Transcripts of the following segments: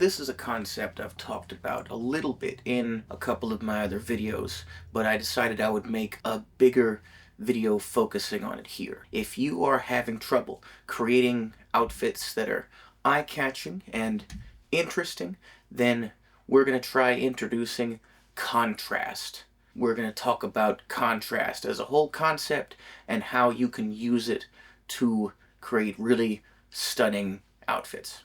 This is a concept I've talked about a little bit in a couple of my other videos, but I decided I would make a bigger video focusing on it here. If you are having trouble creating outfits that are eye-catching and interesting, then we're going to try introducing contrast. We're going to talk about contrast as a whole concept and how you can use it to create really stunning outfits.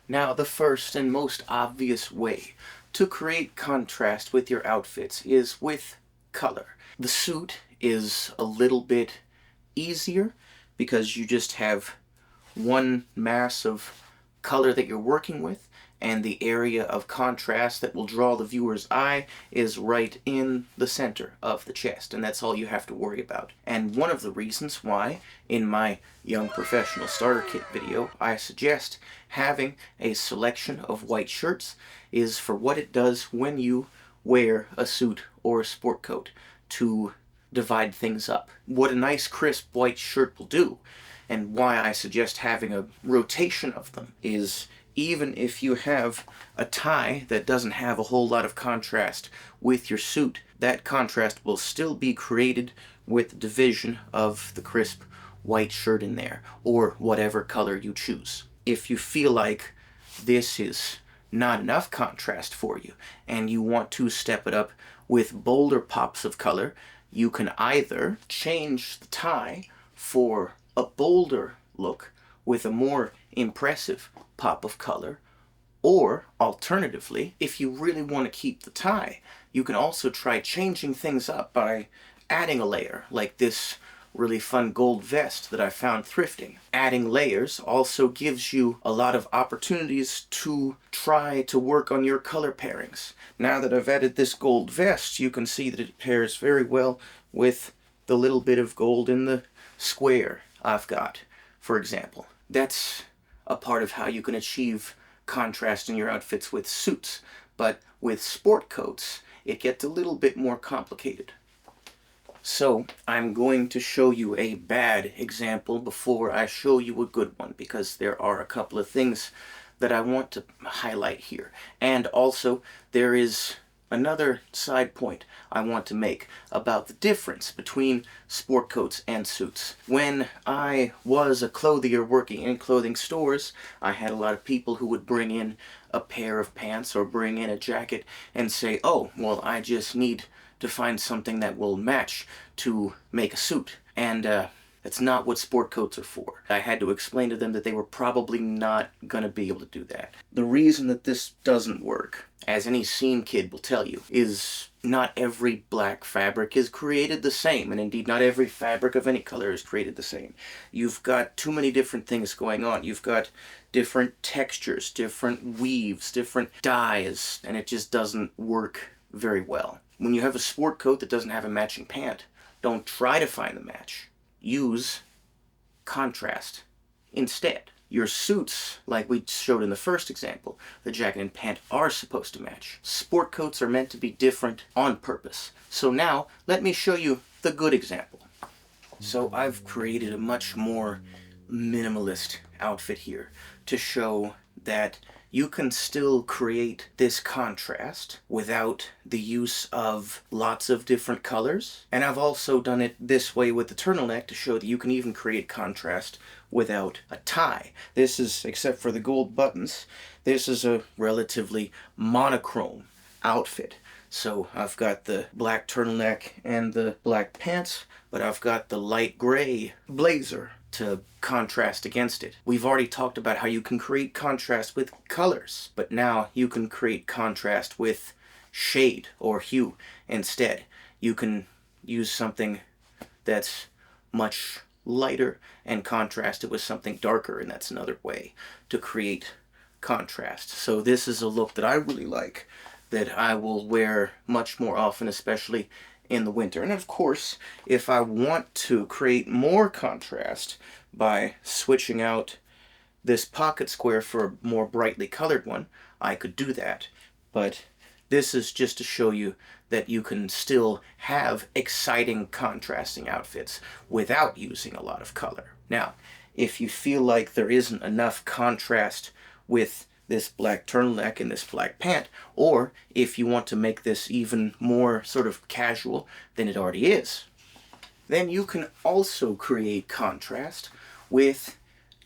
Now, the first and most obvious way to create contrast with your outfits is with color. The suit is a little bit easier because you just have one mass of color that you're working with, and the area of contrast that will draw the viewer's eye is right in the center of the chest, and that's all you have to worry about. And one of the reasons why, in my Young Professional Starter Kit video, I suggest having a selection of white shirts is for what it does when you wear a suit or a sport coat to divide things up. What a nice crisp white shirt will do, and why I suggest having a rotation of them, is even if you have a tie that doesn't have a whole lot of contrast with your suit, that contrast will still be created with the division of the crisp white shirt in there, or whatever color you choose. If you feel like this is not enough contrast for you, and you want to step it up with bolder pops of color, you can either change the tie for a bolder look with a more impressive pop of color, or alternatively, if you really want to keep the tie, you can also try changing things up by adding a layer, like this really fun gold vest that I found thrifting. Adding layers also gives you a lot of opportunities to try to work on your color pairings. Now that I've added this gold vest, you can see that it pairs very well with the little bit of gold in the square I've got, for example. That's a part of how you can achieve contrast in your outfits with suits, but with sport coats, it gets a little bit more complicated. So I'm going to show you a bad example before I show you a good one, because there are a couple of things that I want to highlight here. And also, there is another side point I want to make about the difference between sport coats and suits. When I was a clothier working in clothing stores, I had a lot of people who would bring in a pair of pants or bring in a jacket and say, oh, well, I just need to find something that will match to make a suit. And that's not what sport coats are for. I had to explain to them that they were probably not going to be able to do that. The reason that this doesn't work, as any scene kid will tell you, is not every black fabric is created the same, and indeed not every fabric of any color is created the same. You've got too many different things going on. You've got different textures, different weaves, different dyes, and it just doesn't work very well. When you have a sport coat that doesn't have a matching pant, don't try to find the match. Use contrast instead. Your suits, like we showed in the first example, the jacket and pant are supposed to match. Sport coats are meant to be different on purpose. So now, let me show you the good example. So I've created a much more minimalist outfit here to show that you can still create this contrast without the use of lots of different colors. And I've also done it this way with the turtleneck to show that you can even create contrast without a tie. This is, except for the gold buttons, this is a relatively monochrome outfit. So I've got the black turtleneck and the black pants, but I've got the light gray blazer to contrast against it. We've already talked about how you can create contrast with colors, but now you can create contrast with shade or hue instead. You can use something that's much lighter and contrast it with something darker, and that's another way to create contrast. So this is a look that I really like, that I will wear much more often, especially in the winter. And of course, if I want to create more contrast by switching out this pocket square for a more brightly colored one, I could do that. But this is just to show you that you can still have exciting contrasting outfits without using a lot of color. Now, if you feel like there isn't enough contrast with this black turtleneck and this black pant, or if you want to make this even more sort of casual than it already is. Then you can also create contrast with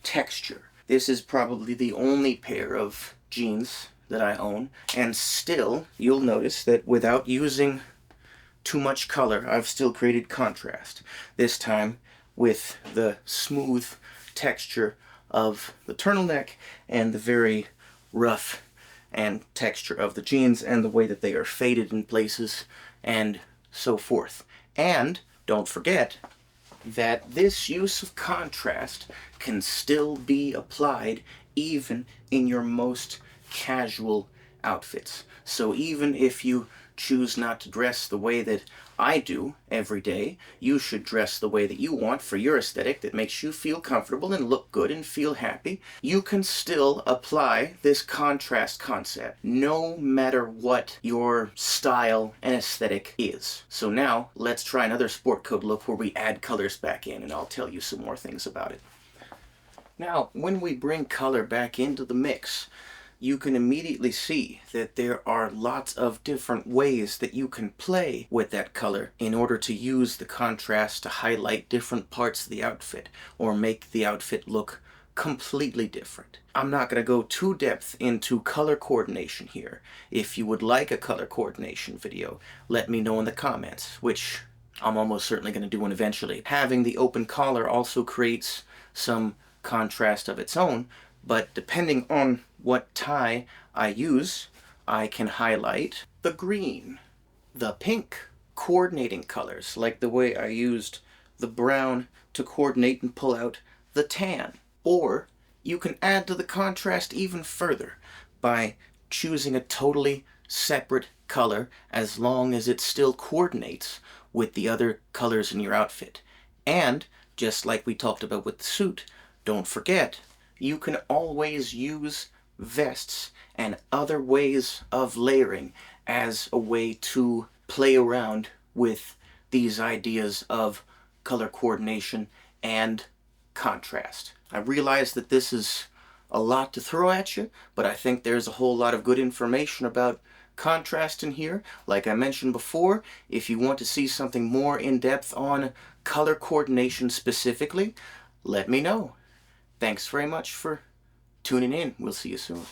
texture. This is probably the only pair of jeans that I own, and still you'll notice that without using too much color, I've still created contrast. This time with the smooth texture of the turtleneck and the very rough and texture of the jeans and the way that they are faded in places and so forth. And don't forget that this use of contrast can still be applied even in your most casual outfits. So even if you choose not to dress the way that I do every day, you should dress the way that you want for your aesthetic that makes you feel comfortable and look good and feel happy. You can still apply this contrast concept no matter what your style and aesthetic is. So now let's try another sport coat look where we add colors back in, and I'll tell you some more things about it. Now, when we bring color back into the mix, you can immediately see that there are lots of different ways that you can play with that color in order to use the contrast to highlight different parts of the outfit or make the outfit look completely different. I'm not going to go too depth into color coordination here. If you would like a color coordination video, let me know in the comments, which I'm almost certainly going to do one eventually. Having the open collar also creates some contrast of its own, but depending on what tie I use, I can highlight the green, the pink, coordinating colors, like the way I used the brown to coordinate and pull out the tan. Or you can add to the contrast even further by choosing a totally separate color as long as it still coordinates with the other colors in your outfit. And, just like we talked about with the suit, don't forget, you can always use vests and other ways of layering as a way to play around with these ideas of color coordination and contrast. I realize that this is a lot to throw at you, but I think there's a whole lot of good information about contrast in here. Like I mentioned before, if you want to see something more in-depth on color coordination specifically, let me know. Thanks very much for tuning in. We'll see you soon.